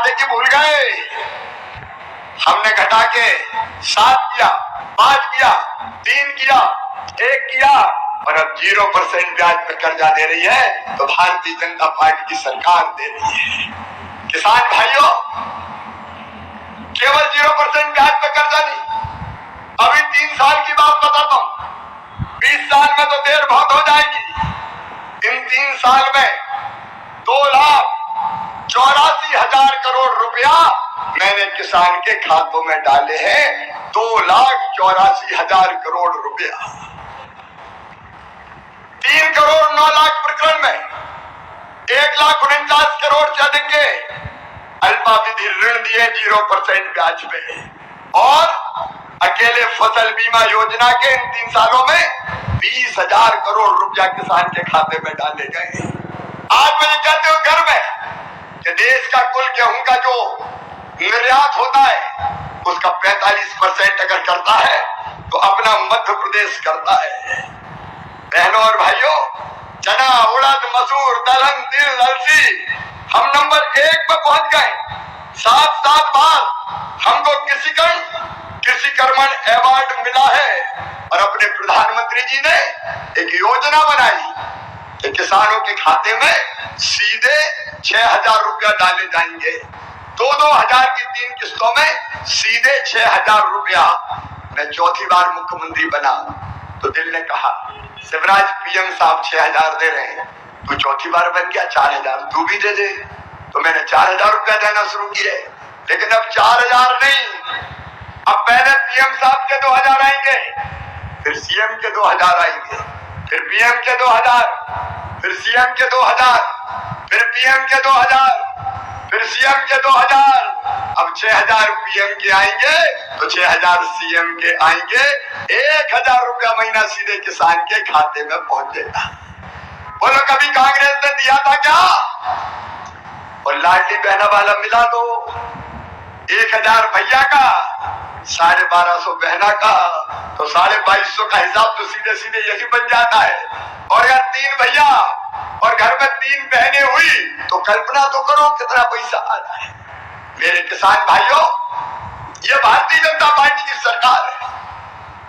वादे की भूल गए। हमने घटा के 7 किया, 5 किया, 3 किया, 1 किया और अब 0% ब्याज पे कर्जा दे रही है। तो भारतीय जनता पार्टी की सरकार दे रही है। किसान भाइयों, केवल 0% ब्याज पे कर्जा नहीं, अभी 3 साल की बात बताता हूं। 20 साल में तो देर बहुत हो जाएगी। इन 3 साल में 2,84,000 करोड़ रुपया मैंने किसान के खातों में डाले हैं। 2,84,000 करोड़ रुपया। 3 करोड़ 9 लाख प्रकरण में 1,49 करोड़ से अधिक के अल्पावधि ऋण दिए 0% ब्याज पे। और अकेले फसल बीमा योजना के इन 3 सालों में 20,000 करोड़ रुपया किसान के खाते में डाले गए। आज मुझे कहते हो गर्व है कि देश का कुल गेहूं का जो निर्यात होता है उसका 45% अगर करता है तो अपना मध्य प्रदेश करता है। बहनों और भाइयों, चना, उड़द, मसूर, दलहन, तिल, अलसी, हम नंबर 1 पर पहुंच गए। 7 बार हमको कृषि कर्मण अवार्ड मिला है। और अपने प्रधानमंत्री जी ने एक योजना बनाई कि किसानों के खाते में सीधे 6,000 रुपया डाले जाएंगे। 2-2 हजार की 3 किस्तों में सीधे 6,000 रुपया। मैं 4थी बार मुख्यमंत्री बना तो दिल ने कहा, शिवराज पीएम साहब 6,000 दे रहे हैं, तू 4थी बार बन गया, 4,000 तू भी दे दे। तो मैंने 4,000 रुपया देना शुरू किए। लेकिन अब 4,000 नहीं, अब पहले पीएम साहब के 2,000 आएंगे, फिर सीएम के 2,000 आएंगे, फिर पीएम के 2,000, फिर सीएम के 2,000, फिर पीएम के 2,000, फिर सीएम के 2,000। अब 6,000 पीएम के आएंगे तो 6,000 सीएम के आएंगे। 1,000 रुपया महीना सीधे किसान के खाते में पहुंचेगा। बोलो कभी कांग्रेस ने दिया था क्या? और लाडली बहना वाला मिला दो। 1,000 भैया का, 1,250 बहना का, तो 2,250 का हिसाब तो सीधे सीधे यही बन जाता है। और अगर 3 भैया और घर में 3 बहनें हुई तो कल्पना तो करो कितना पैसा आ रहा है। मेरे किसान भाइयों, ये भारतीय जनता पार्टी की सरकार है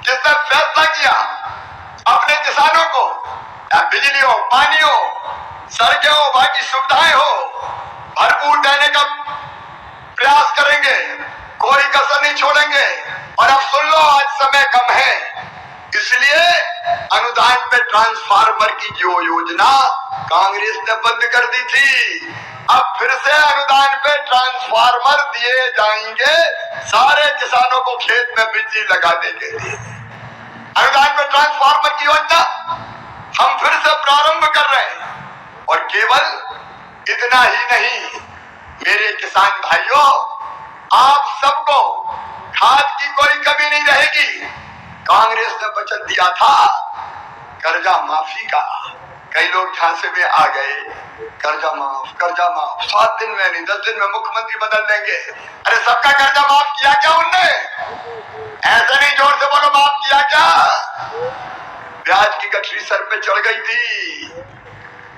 जिसने फैसला किया अपने किसानों को बिजली हो, पानी हो, सड़कें हो, बाकी सुविधाएं हो, भरपूर देने का प्रयास करेंगे, कोई कसर नहीं छोड़ेंगे। और अब सुन लो, आज समय कम है, इसलिए अनुदान पे ट्रांसफार्मर की जो योजना कांग्रेस ने बंद कर दी थी, अब फिर से अनुदान पे ट्रांसफार्मर दिए जाएंगे सारे किसानों को खेत में बिजली लगाने के लिए। अनुदान पे ट्रांसफार्मर की योजना हम फिर से प्रारंभ कर रहे हैं। और केवल इतना ही नहीं, मेरे किसान भाइयों, आप सबको खाद की कोई कमी नहीं रहेगी। कांग्रेस ने वचन दिया था कर्जा माफी का, कई लोग झांसे में आ गए, कर्जा माफ, कर्जा माफ, 7 दिन में नहीं 10 दिन में मुख्यमंत्री बदल देंगे। अरे सबका कर्जा माफ किया क्या उनने? ऐसे नहीं, जोर से बोलो, माफ किया क्या? ब्याज की गठरी सर पे चढ़ गई थी।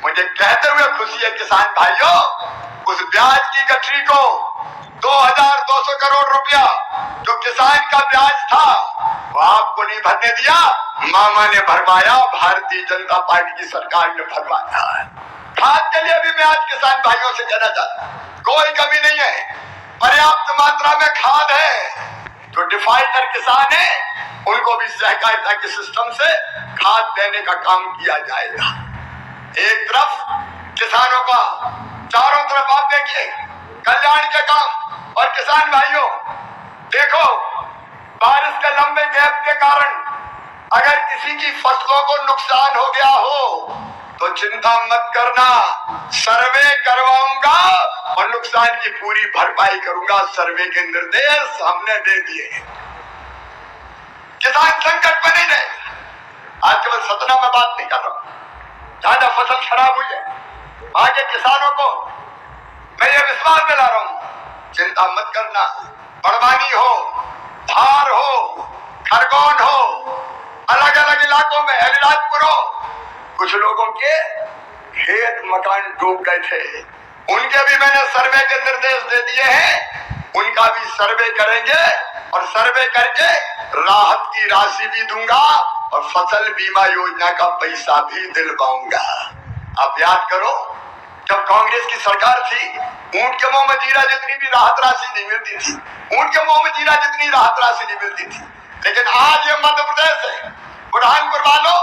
मुझे कहते हुए खुशी है किसान भाइयों, उस ब्याज की गठरी को 2,200 करोड़ रुपया जो किसान का ब्याज था वो आपको नहीं भरने दिया, मामा ने भरवाया, भारतीय जनता पार्टी की सरकार ने भरवाया है। खाद के लिए भी मैं आज किसान भाइयों से कहना चाहता हूं, कोई कमी नहीं है, पर्याप्त मात्रा में खाद है। जो डिफाल्टर किसान है उनको भी सहकारिता के सिस्टम से खाद देने का काम किया जाएगा। एक तरफ किसानों का, चारों तरफ आप देखिए कल्याण के काम। और किसान भाइयों देखो, बारिश के लंबे गैप के कारण अगर किसी की फसलों को नुकसान हो गया हो तो चिंता मत करना, सर्वे करवाऊंगा और नुकसान की पूरी भरपाई करूंगा। सर्वे के निर्देश हमने दे दिए। किसान संकट में नहीं रहेगा। आज केवल सतना में बात नहीं कर रहा, जहां जहां फसल खराब हुई है वहां के किसानों को मैं ये विश्वास दिला रहा हूं, चिंता मत करना। बड़वानी हो, धार हो, खरगोन हो, अलग अलग इलाकों में अलीराजपुर हो, कुछ लोगों के खेत मकान डूब गए थे, उनके भी मैंने सर्वे के निर्देश दे दिए हैं, उनका भी सर्वे करेंगे और सर्वे करके राहत की राशि भी दूंगा और फसल बीमा योजना का पैसा भी दिलवाऊंगा। आप याद करो, जब कांग्रेस की सरकार थी, ऊंट के मुंह में जीरा जितनी भी राहत राशि नहीं मिलती थी, ऊंट के मुंह में जीरा जितनी राहत राशि नहीं मिलती थी। लेकिन आज ये मध्य प्रदेश है, बुरहानपुर वालों,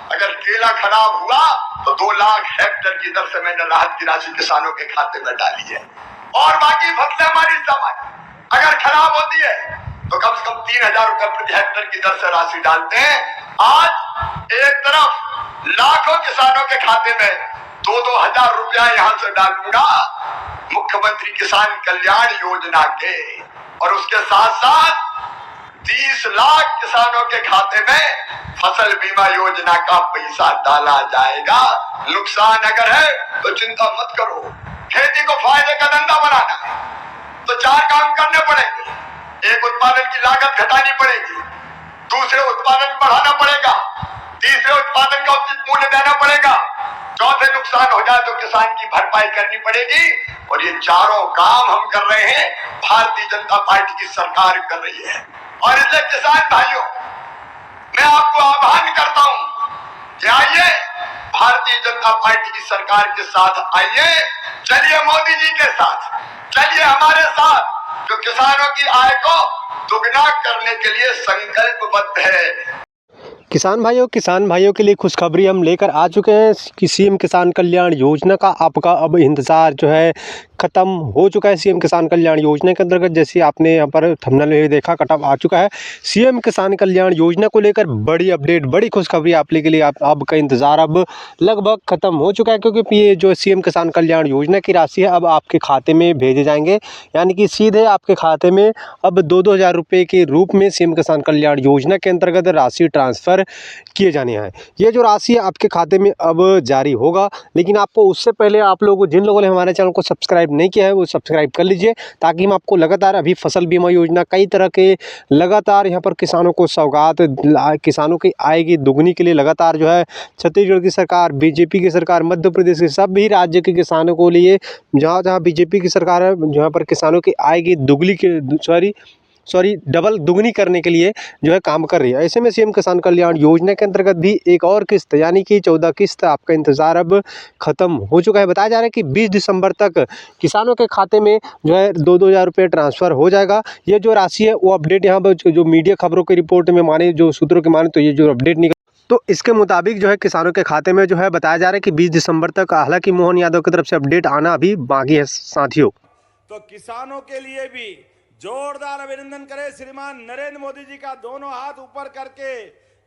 अगर केला खराब हुआ तो 2 लाख हेक्टेयर की दर से मैंने राहत की राशि किसानों के खाते में डाली है। और बाकी फसलें हमारी सामान्य अगर खराब होती है तो कम से कम 3,000 रुपए प्रति हेक्टेयर की दर से राशि डालते हैं। आज एक तरफ लाखों किसानों के खाते में 2-2 हजार रुपया यहां से डालूंगा मुख्यमंत्री किसान कल्याण योजना के, और उसके साथ साथ 30 लाख किसानों के खाते में फसल बीमा योजना का पैसा डाला जाएगा। नुकसान अगर है तो चिंता मत करो, खेती को फायदे का धंधा बनाना है तो 4 काम करने पड़ेंगे। एक, उत्पादन की लागत घटानी पड़ेगी, दूसरे, उत्पादन बढ़ाना पड़ेगा, तीसरे, उत्पादन का उचित मूल्य देना पड़ेगा, चौथे, नुकसान हो जाए तो किसान की भरपाई करनी पड़ेगी। और ये चारों काम हम कर रहे हैं, भारतीय जनता पार्टी की सरकार कर रही है। और इसलिए किसान भाइयों, मैं आपको आह्वान करता हूं कि आइए भारतीय जनता पार्टी की सरकार के साथ आइए, चलिए मोदी जी के साथ, चलिए हमारे साथ, जो किसानों की आय को दुगना करने के लिए संकल्पबद्ध है। किसान भाइयों के लिए खुशखबरी हम लेकर आ चुके हैं कि सीएम किसान कल्याण योजना का आपका अब इंतज़ार जो है ख़त्म हो चुका है। सीएम किसान कल्याण योजना के अंतर्गत, जैसे आपने यहाँ पर थंबनेल में देखा, कटअप आ चुका है। सीएम किसान कल्याण योजना को लेकर बड़ी अपडेट, बड़ी खुशखबरी आपके के लिए आपका इंतज़ार अब लगभग ख़त्म हो चुका है, क्योंकि ये जो सीएम किसान कल्याण योजना की राशि है अब आपके खाते में भेजे जाएंगे, यानी कि सीधे आपके खाते में अब 2-2 हज़ार रुपये के रूप में सीएम किसान कल्याण योजना के अंतर्गत राशि ट्रांसफ़र किए जाने हैं। ये जो राशि है आपके खाते में अब जारी होगा, लेकिन आपको उससे पहले आप लोगों, जिन लोगों ने हमारे चैनल को सब्सक्राइब नहीं किया है वो सब्सक्राइब कर लीजिए, ताकि हम आपको लगातार अभी फसल बीमा योजना, कई तरह के लगातार यहाँ पर किसानों को सौगात, किसानों की आय की दुगनी के लिए लगातार जो है छत्तीसगढ़ की सरकार, बीजेपी की सरकार, मध्य प्रदेश के सभी राज्य के किसानों को लिए, जहाँ जहाँ बीजेपी की सरकार है, जहाँ पर किसानों की आय की डबल दुगनी करने के लिए जो है काम कर रही है। ऐसे में सीएम किसान कल्याण योजना के अंतर्गत भी एक और किस्त, यानी कि 14 किस्त आपका इंतज़ार अब ख़त्म हो चुका है। बताया जा रहा है कि 20 दिसंबर तक किसानों के खाते में जो है 2-2 हज़ार रुपये ट्रांसफ़र हो जाएगा। ये जो राशि है वो अपडेट यहाँ पर जो मीडिया खबरों की रिपोर्ट में माने, जो सूत्रों के माने, तो ये जो अपडेट निकल, तो इसके मुताबिक जो है किसानों के खाते में जो है बताया जा रहा है कि 20 दिसंबर तक, हालांकि मोहन यादव की तरफ से अपडेट आना अभी बाकी है साथियों। तो किसानों के लिए भी जोरदार अभिनंदन करें श्रीमान नरेंद्र मोदी जी का, दोनों हाथ ऊपर करके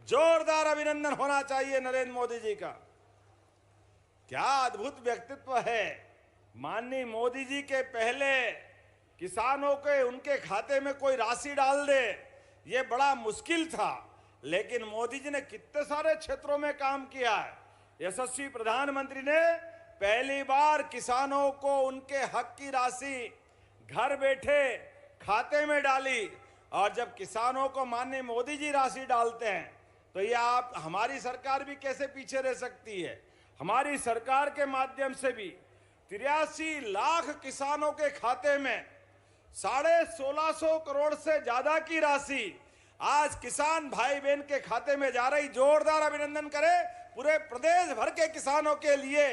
जोरदार अभिनंदन होना चाहिए नरेंद्र मोदी जी का। क्या अद्भुत व्यक्तित्व है। माननीय मोदी जी के पहले किसानों के उनके खाते में कोई राशि डाल दे, ये बड़ा मुश्किल था, लेकिन मोदी जी ने कितने सारे क्षेत्रों में काम किया है। यशस्वी प्रधानमंत्री ने पहली बार किसानों को उनके हक की राशि घर बैठे खाते में डाली, और जब किसानों को माननीय मोदी जी राशि डालते हैं तो ये आप, हमारी सरकार भी कैसे पीछे रह सकती है। हमारी सरकार के माध्यम से भी 83 लाख किसानों के खाते में 1650 करोड़ से ज्यादा की राशि आज किसान भाई बहन के खाते में जा रही। जोरदार अभिनंदन करें पूरे प्रदेश भर के किसानों के लिए।